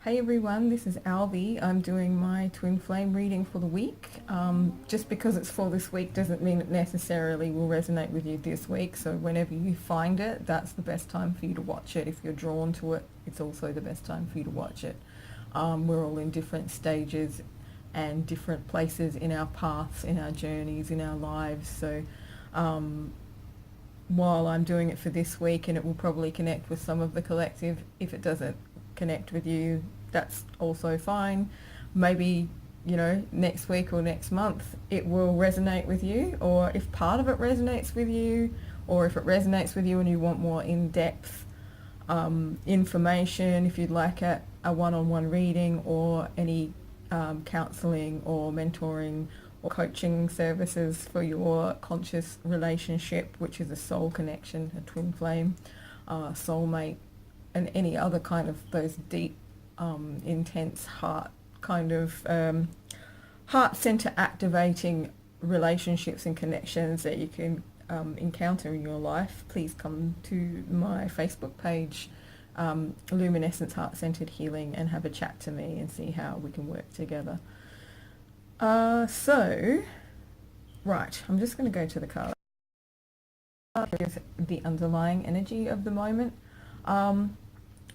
Hey everyone, this is Albie. I'm doing my twin flame reading for the week. Just because it's for this week doesn't mean it necessarily will resonate with you this week. So whenever you find it, that's the best time for you to watch it. If you're drawn to it, it's also the best time for you to watch it. We're all in different stages and different places in our paths, in our journeys, in our lives. So while I'm doing it for this week, and it will probably connect with some of the collective, if it doesn't connect with you, that's also fine. Maybe, next week or next month it will resonate with you, or if part of it resonates with you, or if it resonates with you and you want more in-depth information, if you'd like a one-on-one reading or any counselling or mentoring or coaching services for your conscious relationship, which is a soul connection, a twin flame, soulmate, and any other kind of those deep, intense heart kind of heart center activating relationships and connections that you can encounter in your life, please come to my Facebook page, Luminescence Heart Centered Healing, and have a chat to me and see how we can work together. Right, I'm just going to go to the card. Is the underlying energy of the moment.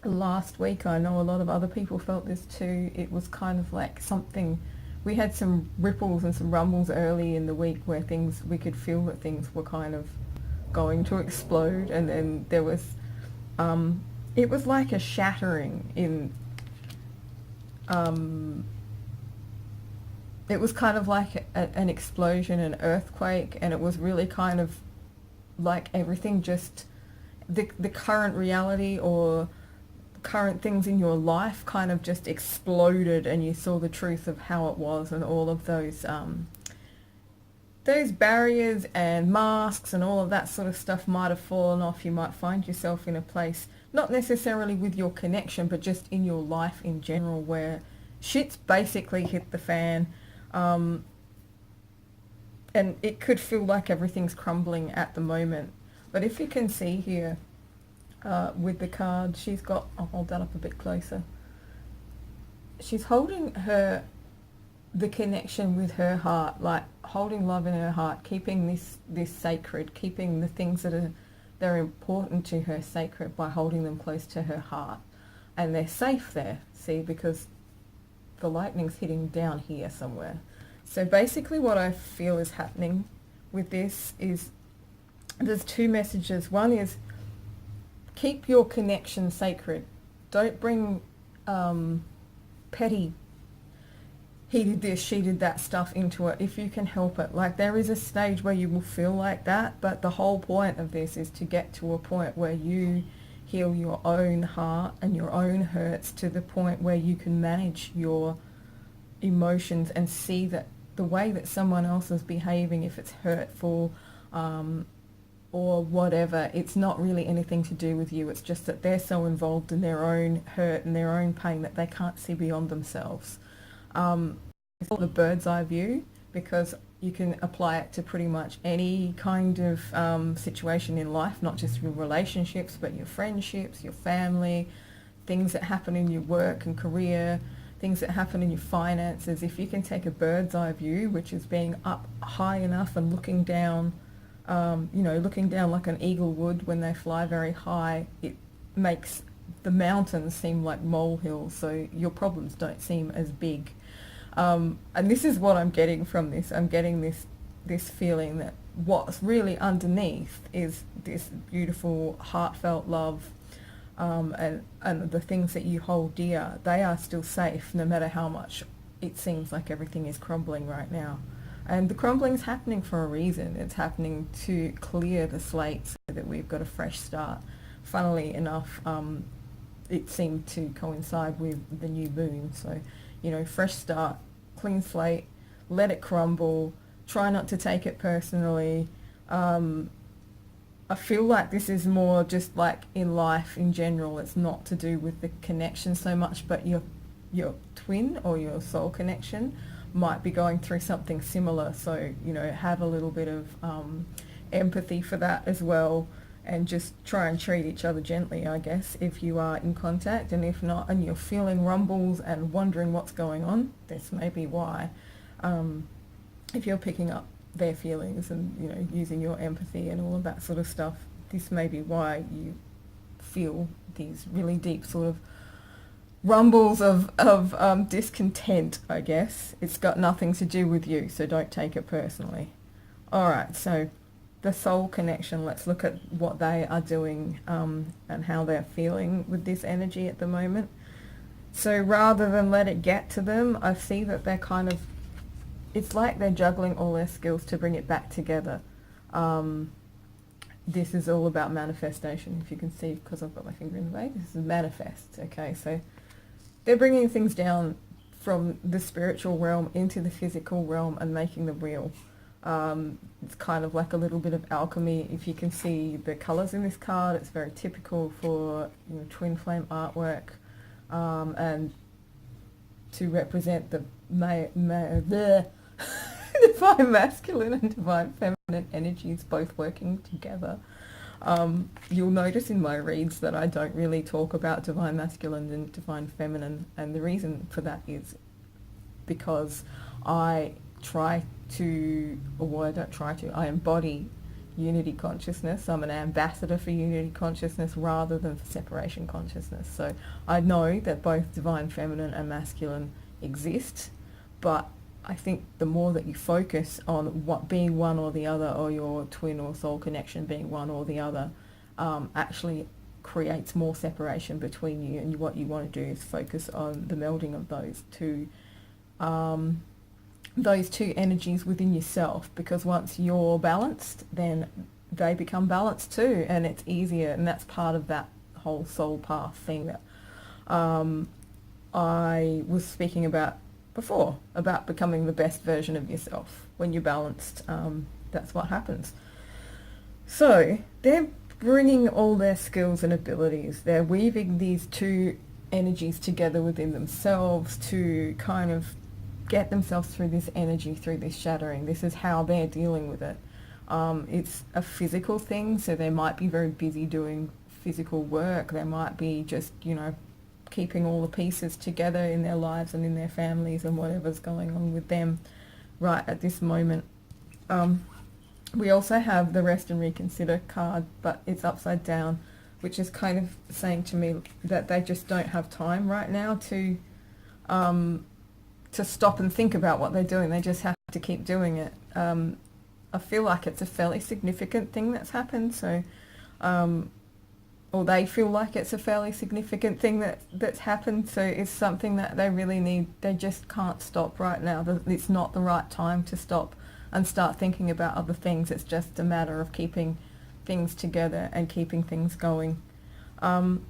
Last week, I know a lot of other people felt this too. It was kind of like something, we had some ripples and some rumbles early in the week where we could feel that things were kind of going to explode, and then there was, it was like a shattering in, it was kind of like an explosion, an earthquake, and it was really kind of like everything just, the current reality or current things in your life kind of just exploded, and you saw the truth of how it was, and all of those barriers and masks and all of that sort of stuff might have fallen off. You might find yourself in a place, not necessarily with your connection, but just in your life in general, where shit's basically hit the fan. And it could feel like everything's crumbling at the moment. But if you can see here, with the card, she's got, I'll hold that up a bit closer. She's holding the connection with her heart, like holding love in her heart, keeping this sacred, keeping the things that are important to her sacred by holding them close to her heart. And they're safe there, see, because the lightning's hitting down here somewhere. So basically what I feel is happening with this is there's two messages. One is keep your connection sacred. Don't bring petty, he did this, she did that stuff into it if you can help it. Like, there is a stage where you will feel like that, but the whole point of this is to get to a point where you heal your own heart and your own hurts to the point where you can manage your emotions and see that the way that someone else is behaving, if it's hurtful or whatever, it's not really anything to do with you. It's just that they're so involved in their own hurt and their own pain that they can't see beyond themselves. It's called the bird's eye view, because you can apply it to pretty much any kind of situation in life, not just your relationships, but your friendships, your family, things that happen in your work and career, things that happen in your finances. If you can take a bird's eye view, which is being up high enough and looking down, looking down like an eagle would when they fly very high, it makes the mountains seem like molehills, so your problems don't seem as big. And this is what I'm getting from this. I'm getting this feeling that what's really underneath is this beautiful, heartfelt love, and the things that you hold dear, they are still safe no matter how much it seems like everything is crumbling right now. And the crumbling is happening for a reason. It's happening to clear the slate so that we've got a fresh start. Funnily enough, it seemed to coincide with the new moon. So, fresh start, clean slate, let it crumble, try not to take it personally. I feel like this is more just like in life in general. It's not to do with the connection so much, but your twin or your soul connection might be going through something similar. So, have a little bit of empathy for that as well, and just try and treat each other gently, I guess, if you are in contact. And if not, and you're feeling rumbles and wondering what's going on, this may be why. If you're picking up their feelings and, you know, using your empathy and all of that sort of stuff, this may be why you feel these really deep sort of rumbles of discontent, I guess. It's got nothing to do with you, so don't take it personally. All right, so the soul connection, let's look at what they are doing and how they're feeling with this energy at the moment. So rather than let it get to them, I see that they're kind of, it's like they're juggling all their skills to bring it back together. This is all about manifestation, if you can see, because I've got my finger in the way. This is manifest, okay? So they're bringing things down from the spiritual realm into the physical realm and making them real. It's kind of like a little bit of alchemy. If you can see the colours in this card, it's very typical for, you know, twin flame artwork, and to represent the divine masculine and divine feminine energies both working together. You'll notice in my reads that I don't really talk about divine masculine and divine feminine, and the reason for that is because I I embody unity consciousness. I'm an ambassador for unity consciousness rather than for separation consciousness. So I know that both divine feminine and masculine exist, but I think the more that you focus on what being one or the other, or your twin or soul connection being one or the other, actually creates more separation between you, and what you want to do is focus on the melding of those two energies within yourself, because once you're balanced, then they become balanced too, and it's easier. And that's part of that whole soul path thing that I was speaking about before, about becoming the best version of yourself. When you're balanced, that's what happens. So they're bringing all their skills and abilities. They're weaving these two energies together within themselves to kind of get themselves through this energy, through this shattering. This is how they're dealing with it. It's a physical thing, so they might be very busy doing physical work. They might be just, you know, keeping all the pieces together in their lives and in their families and whatever's going on with them right at this moment. We also have the Rest and Reconsider card, but it's upside down, which is kind of saying to me that they just don't have time right now to stop and think about what they're doing. They just have to keep doing it. I feel like it's a fairly significant thing that's happened, so or they feel like it's a fairly significant thing that's happened, so it's something that they really need. They just can't stop right now. It's not the right time to stop and start thinking about other things. It's just a matter of keeping things together and keeping things going. And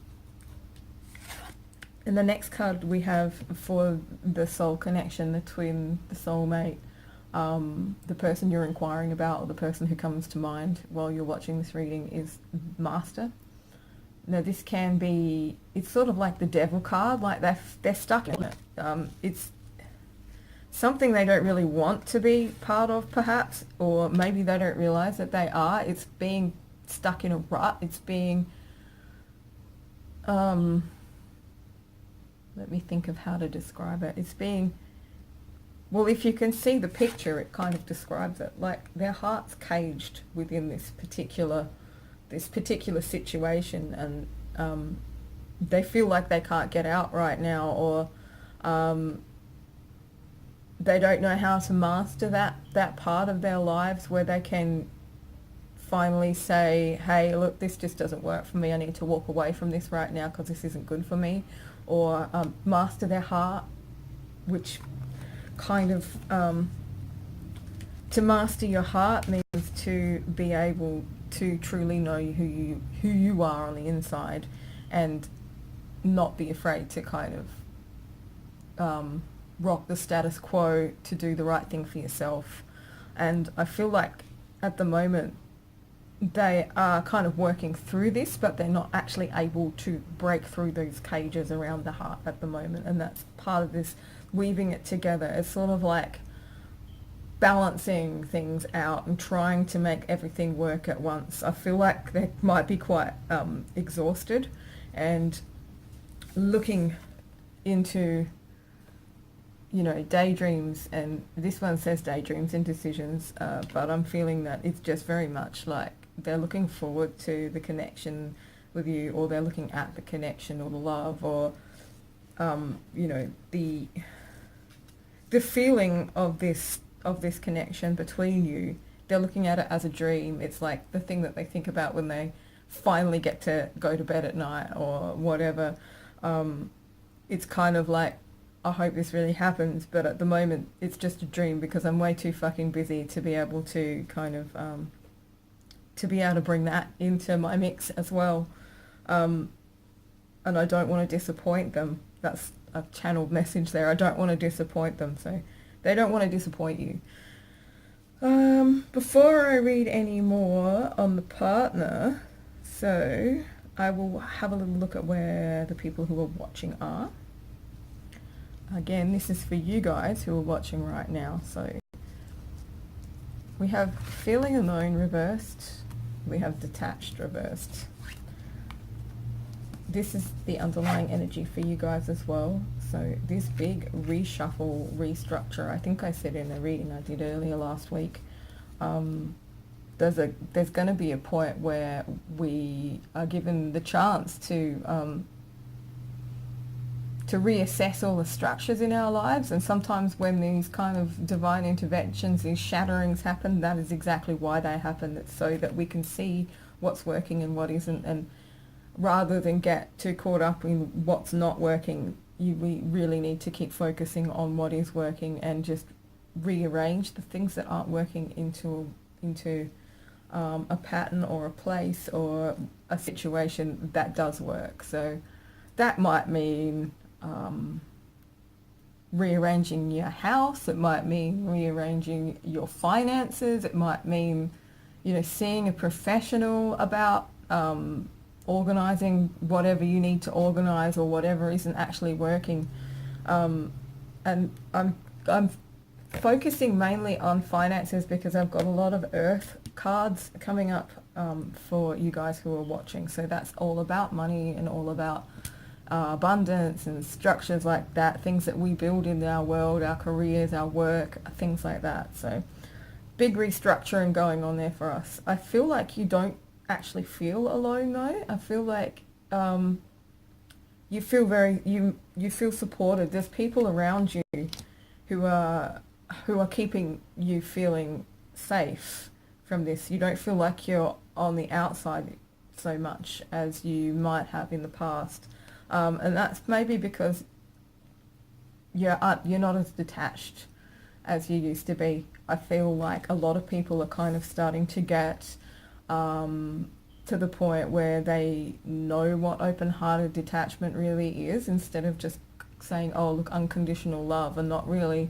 the next card we have for the soul connection, the twin, the soulmate, the person you're inquiring about, or the person who comes to mind while you're watching this reading, is Master. Now this can be, it's sort of like the Devil card, like they're stuck in it. It's something they don't really want to be part of, perhaps, or maybe they don't realize that they are. It's being stuck in a rut. It's being let me think of how to describe it. It's being, well, if you can see the picture, it kind of describes it. Like their heart's caged within this particular situation, and they feel like they can't get out right now, or they don't know how to master that part of their lives where they can finally say, hey, look, this just doesn't work for me. I need to walk away from this right now because this isn't good for me. Or master their heart, which kind of, to master your heart means to be able to truly know who you are on the inside, and not be afraid to kind of rock the status quo, to do the right thing for yourself. And I feel like at the moment they are kind of working through this, but they're not actually able to break through those cages around the heart at the moment. And that's part of this weaving it together. It's sort of like balancing things out and trying to make everything work at once. I feel like they might be quite exhausted, and looking into, you know, daydreams, and this one says daydreams and decisions, but I'm feeling that it's just very much like they're looking forward to the connection with you, or they're looking at the connection or the love, or you know, the feeling of this connection between you. They're looking at it as a dream. It's like the thing that they think about when they finally get to go to bed at night or whatever. It's kind of like, I hope this really happens, but at the moment it's just a dream because I'm way too fucking busy to be able to kind of to be able to bring that into my mix as well. And I don't want to disappoint them. That's a channeled message there. I don't want to disappoint them, so they don't want to disappoint you. Before I read any more on the partner, so I will have a little look at where the people who are watching are. Again, this is for you guys who are watching right now. So we have feeling alone reversed. We have detached reversed. This is the underlying energy for you guys as well. So this big reshuffle, restructure, I think I said in a reading I did earlier last week, there's going to be a point where we are given the chance to reassess all the structures in our lives. And sometimes when these kind of divine interventions, these shatterings happen, that is exactly why they happen. It's so that we can see what's working and what isn't, and rather than get too caught up in what's not working, we really need to keep focusing on what is working and just rearrange the things that aren't working into a pattern or a place or a situation that does work. So that might mean rearranging your house. It might mean rearranging your finances. It might mean, you know, seeing a professional about organising whatever you need to organise or whatever isn't actually working. And I'm focusing mainly on finances because I've got a lot of earth cards coming up for you guys who are watching. So that's all about money and all about abundance and structures like that, things that we build in our world, our careers, our work, things like that. So big restructuring going on there for us. I feel like you don't actually feel alone though. I feel like you feel supported. There's people around you who are keeping you feeling safe from this. You don't feel like you're on the outside so much as you might have in the past. And that's maybe because you're not as detached as you used to be. I feel like a lot of people are kind of starting to get to the point where they know what open-hearted detachment really is, instead of just saying, oh, look, unconditional love, and not really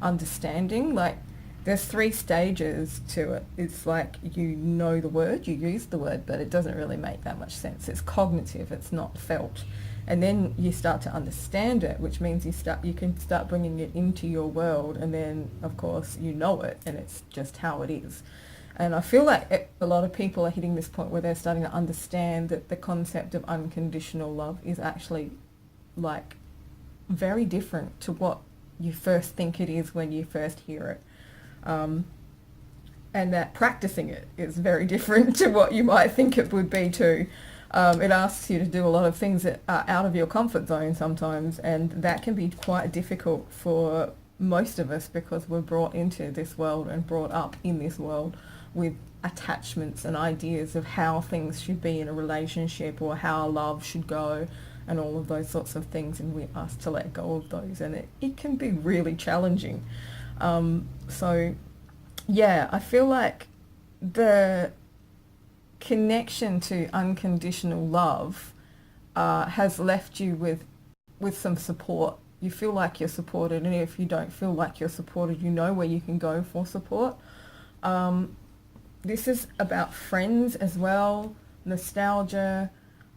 understanding. Like, there's 3 stages to it. It's like, you know the word, you use the word, but it doesn't really make that much sense. It's cognitive, it's not felt. And then you start to understand it, which means you can start bringing it into your world, and then of course you know it, and it's just how it is. And I feel like a lot of people are hitting this point where they're starting to understand that the concept of unconditional love is actually like very different to what you first think it is when you first hear it. And that practicing it is very different to what you might think it would be too. It asks you to do a lot of things that are out of your comfort zone sometimes, and that can be quite difficult for most of us because we're brought into this world and brought up in this world with attachments and ideas of how things should be in a relationship or how love should go and all of those sorts of things, and we're asked to let go of those, and it can be really challenging. So yeah, I feel like the connection to unconditional love has left you with some support. You feel like you're supported, and if you don't feel like you're supported, you know where you can go for support. This is about friends as well, nostalgia,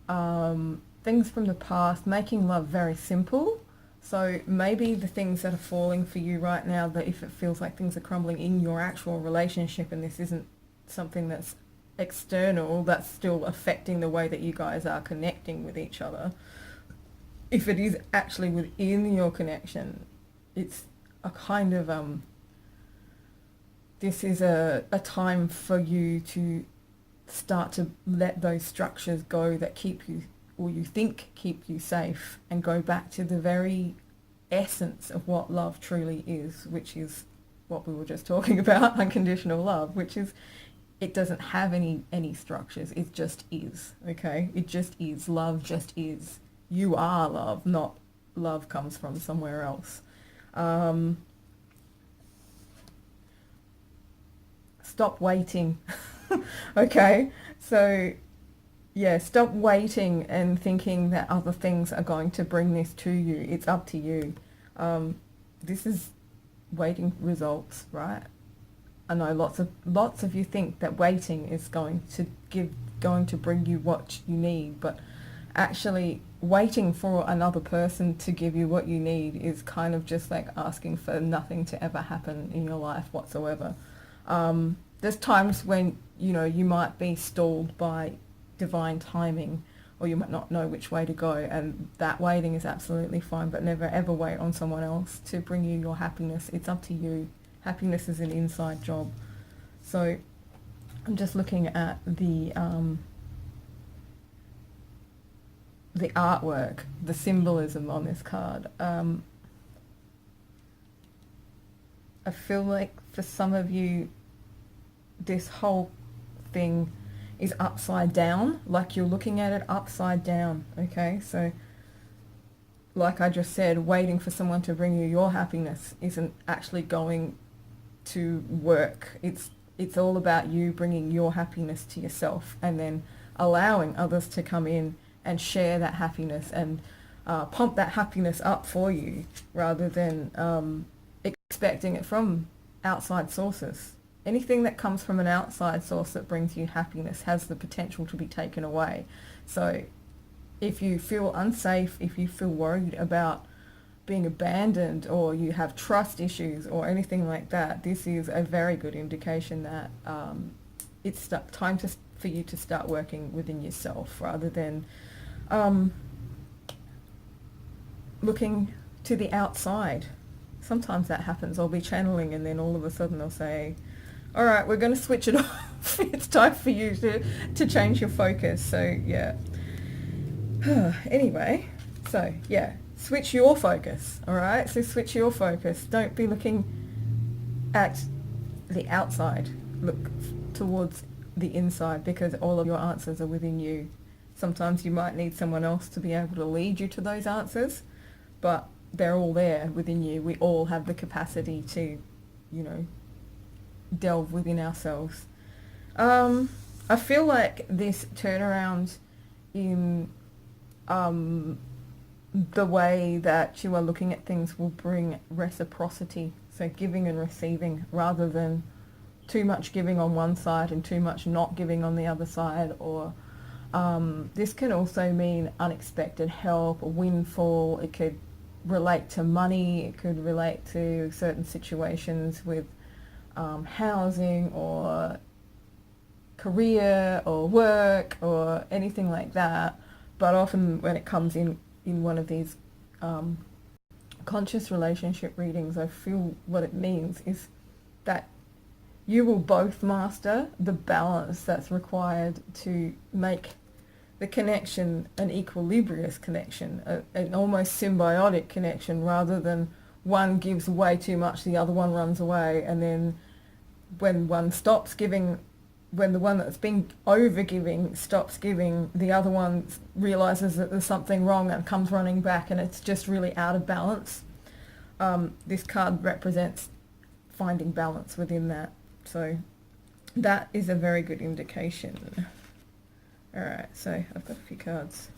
things from the past, making love very simple. So maybe the things that are falling for you right now, that if it feels like things are crumbling in your actual relationship and this isn't something that's external, that's still affecting the way that you guys are connecting with each other. If it is actually within your connection, it's a kind of, this is a time for you to start to let those structures go that keep you, or you think keep you safe, and go back to the very essence of what love truly is, which is what we were just talking about, unconditional love, which is, it doesn't have any structures. It just is, okay? It just is. Love just is. You are love, not love comes from somewhere else. Stop waiting. Okay, so yeah, stop waiting and thinking that other things are going to bring this to you. It's up to you. This is waiting results, right? I know lots of you think that waiting is going to bring you what you need, but actually waiting for another person to give you what you need is kind of just like asking for nothing to ever happen in your life whatsoever. There's times when, you might be stalled by divine timing, or you might not know which way to go, and that waiting is absolutely fine, but never ever wait on someone else to bring you your happiness. It's up to you. Happiness is an inside job. So I'm just looking at the artwork, the symbolism on this card. I feel like for some of you, this whole thing is upside down, like you're looking at it upside down, okay? So like I just said, waiting for someone to bring you your happiness isn't actually going to work. It's all about you bringing your happiness to yourself, and then allowing others to come in and share that happiness and pump that happiness up for you, rather than expecting it from outside sources. Anything that comes from an outside source that brings you happiness has the potential to be taken away. So if you feel unsafe, if you feel worried about being abandoned, or you have trust issues or anything like that, this is a very good indication that it's time for you to start working within yourself, rather than looking to the outside. Sometimes that happens. I'll be channeling and then all of a sudden I'll say, all right, we're going to switch it off. It's time for you to change your focus. So yeah. Anyway, so yeah, switch your focus. All right, so switch your focus. Don't be looking at the outside. Look towards the inside, because all of your answers are within you. Sometimes you might need someone else to be able to lead you to those answers, but they're all there within you. We all have the capacity to, delve within ourselves. I feel like this turnaround in the way that you are looking at things will bring reciprocity, so giving and receiving, rather than too much giving on one side and too much not giving on the other side. Or this can also mean unexpected help, a windfall. It could relate to money, it could relate to certain situations with housing or career or work or anything like that. But often when it comes in one of these conscious relationship readings, I feel what it means is that you will both master the balance that's required to make the connection an equilibrious connection, an almost symbiotic connection, rather than one gives way too much, the other one runs away, and then when one stops giving, when the one that's been over-giving stops giving, the other one realises that there's something wrong and comes running back, and it's just really out of balance. This card represents finding balance within that. So that is a very good indication. Alright, so I've got a few cards.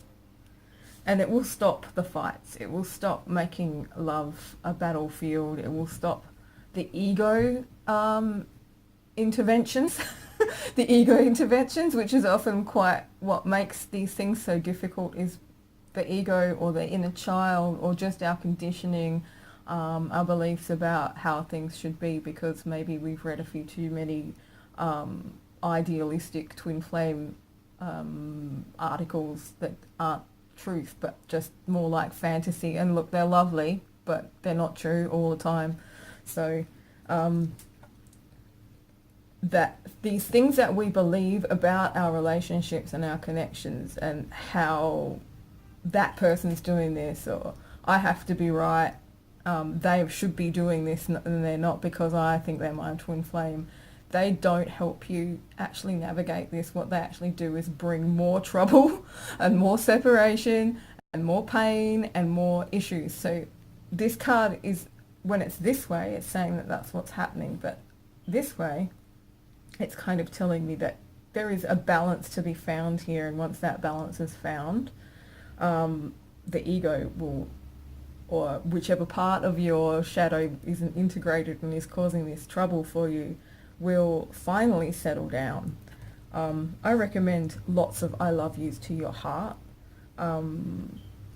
And it will stop the fights. It will stop making love a battlefield. It will stop the ego interventions. The ego interventions, which is often quite what makes these things so difficult, is the ego or the inner child, or just our conditioning, our beliefs about how things should be, because maybe we've read a few too many idealistic twin flame articles that aren't truth but just more like fantasy. And look, they're lovely, but they're not true all the time. So that these things that we believe about our relationships and our connections, and how that person's doing this, or I have to be right, they should be doing this and they're not because I think they're my twin flame, they don't help you actually navigate this. What they actually do is bring more trouble and more separation and more pain and more issues. So this card is, when it's this way, it's saying that that's what's happening, but this way, it's kind of telling me that there is a balance to be found here, and once that balance is found, the ego will, or whichever part of your shadow isn't integrated and is causing this trouble for you, will finally settle down. I recommend lots of I love yous to your heart.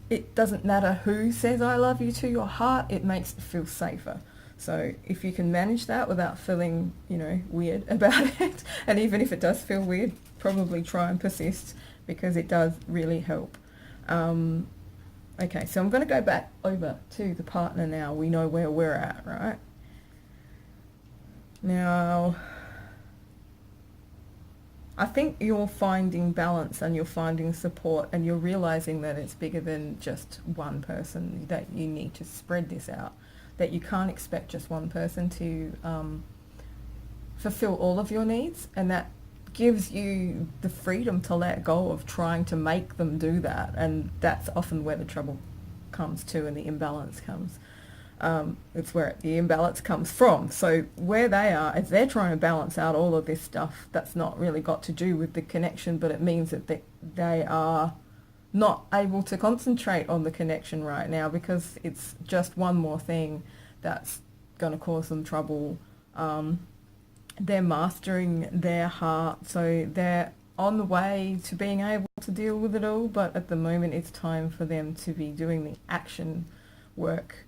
It doesn't matter who says I love you to your heart, it makes it feel safer. So if you can manage that without feeling, weird about it, and even if it does feel weird, probably try and persist, because it does really help. Okay, so I'm going to go back over to the partner now. We know where we're at, right? Now, I think you're finding balance and you're finding support, and you're realizing that it's bigger than just one person, that you need to spread this out, that you can't expect just one person to fulfill all of your needs, and that gives you the freedom to let go of trying to make them do that. And that's often where the trouble comes to, and the imbalance comes. It's where the imbalance comes from. So where they are, if they're trying to balance out all of this stuff, that's not really got to do with the connection, but it means that they are not able to concentrate on the connection right now, because it's just one more thing that's going to cause them trouble. They're mastering their heart, so they're on the way to being able to deal with it all, but at the moment it's time for them to be doing the action work.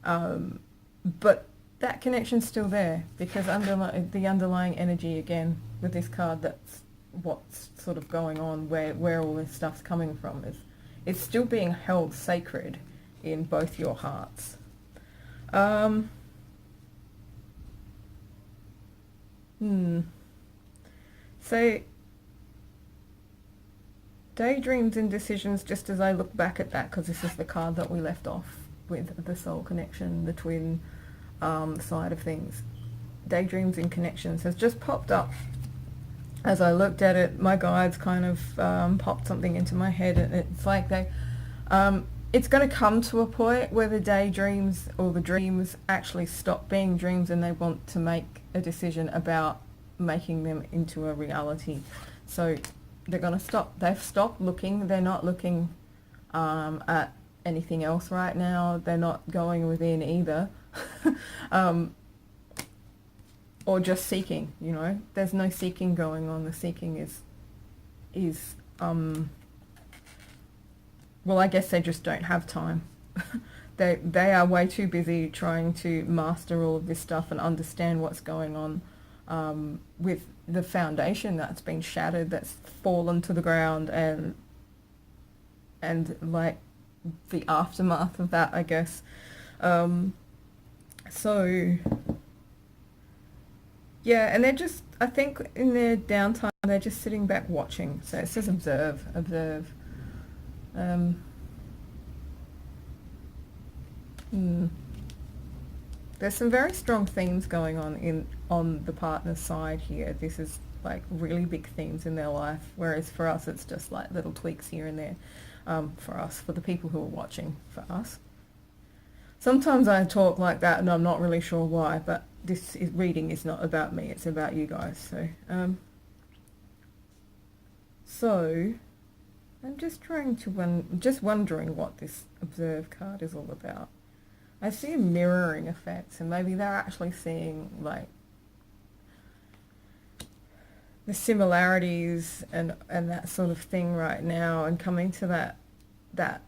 But that connection's still there, because the underlying energy, again, with this card, that's what's sort of going on, where all this stuff's coming from, is it's still being held sacred in both your hearts. So daydreams and decisions, just as I look back at that, because this is the card that we left off with, the soul connection, the twin side of things. Daydreams and connections has just popped up. As I looked at it, my guides kind of popped something into my head, and it's like it's going to come to a point where the daydreams or the dreams actually stop being dreams, and they want to make a decision about making them into a reality. So they're going to stop. They've stopped looking. They're not looking at anything else right now. They're not going within either. Or just seeking, there's no seeking going on. The seeking is well, I guess they just don't have time. They are way too busy trying to master all of this stuff and understand what's going on with the foundation that's been shattered, that's fallen to the ground, and like the aftermath of that, I guess. So yeah, and they're just, I think in their downtime, they're just sitting back watching. So it says observe. There's some very strong themes going on the partner's side here. This is like really big themes in their life, whereas for us it's just like little tweaks here and there. For the people who are watching, for us. Sometimes I talk like that and I'm not really sure why, but reading is not about me, it's about you guys. So I'm just wondering what this observe card is all about. I see a mirroring effect, and maybe they're actually seeing like the similarities and that sort of thing right now, and coming to that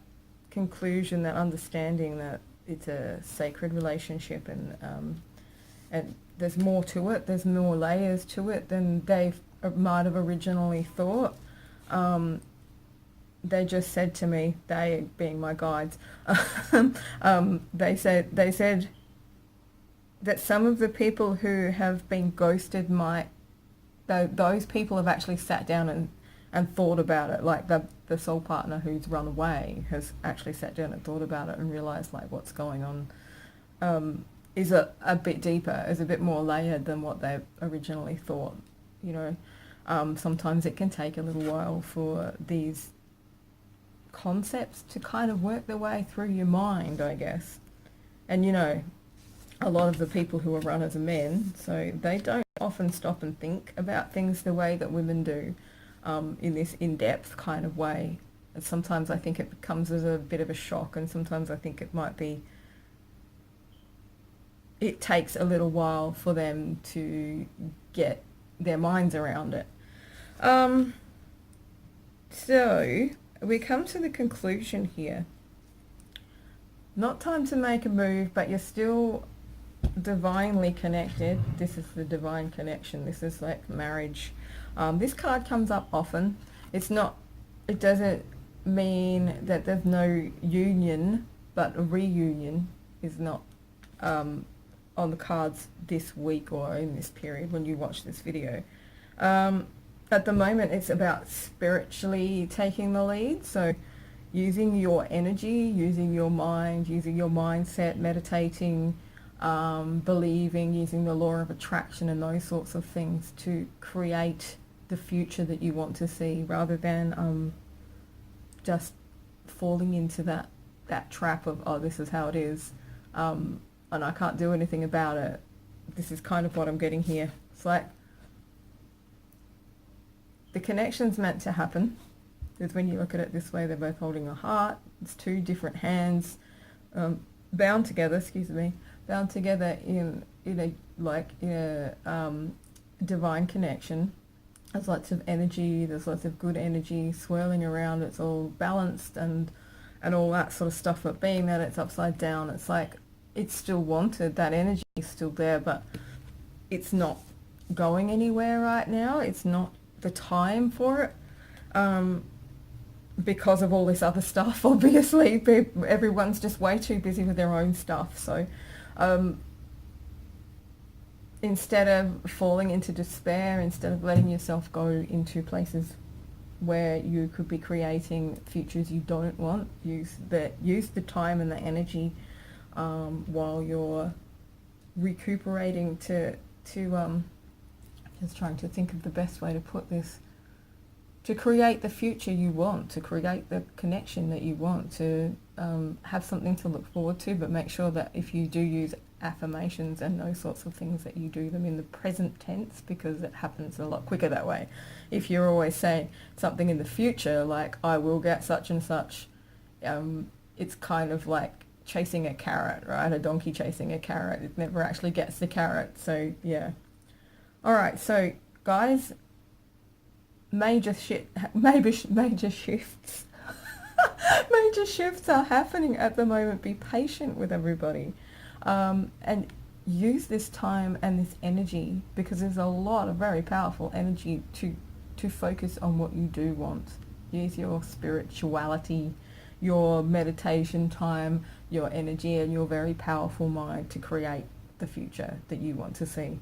conclusion, that understanding that it's a sacred relationship, and there's more to it. There's more layers to it than they might have originally thought. They just said to me, they being my guides, they said that some of the people who have been ghosted those people have actually sat down and thought about it. Like the soul partner who's run away has actually sat down and thought about it and realised like what's going on is a bit deeper, is a bit more layered than what they originally thought. You know, sometimes it can take a little while for these concepts to kind of work their way through your mind, I guess. And you know, a lot of the people who are runners are men, so they don't often stop and think about things the way that women do, in this in-depth kind of way. And sometimes I think it comes as a bit of a shock, and sometimes I think it takes a little while for them to get their minds around it. So we come to the conclusion here. Not time to make a move, but you're still divinely connected. This is the divine connection. This is like marriage. This card comes up often. It doesn't mean that there's no union, but a reunion is not on the cards this week or in this period when you watch this video. At the moment, it's about spiritually taking the lead. So using your energy, using your mind, using your mindset, meditating, believing, using the law of attraction and those sorts of things to create the future that you want to see, rather than just falling into that trap of, oh, this is how it is, and I can't do anything about it. This is kind of what I'm getting here. It's like the connection's meant to happen, because when you look at it this way, they're both holding a heart. It's two different hands bound together in a divine connection. There's lots of energy, there's lots of good energy swirling around. It's all balanced and all that sort of stuff. But being that it's upside down, it's like it's still wanted. That energy is still there, but it's not going anywhere right now. It's not the time for it, because of all this other stuff. Obviously, everyone's just way too busy with their own stuff. So instead of falling into despair, instead of letting yourself go into places where you could be creating futures you don't want, use the time and the energy while you're recuperating to just trying to think of the best way to put this, to create the future you want, to create the connection that you want, to have something to look forward to. But make sure that if you do use affirmations and those sorts of things, that you do them in the present tense, because it happens a lot quicker that way. If you're always saying something in the future, like I will get such and such, it's kind of like chasing a carrot, right? A donkey chasing a carrot. It never actually gets the carrot. So yeah. All right, so guys, major shifts major shifts are happening at the moment. Be patient with everybody, and use this time and this energy, because there's a lot of very powerful energy to focus on what you do want. Use your spirituality, your meditation time, your energy, and your very powerful mind to create the future that you want to see.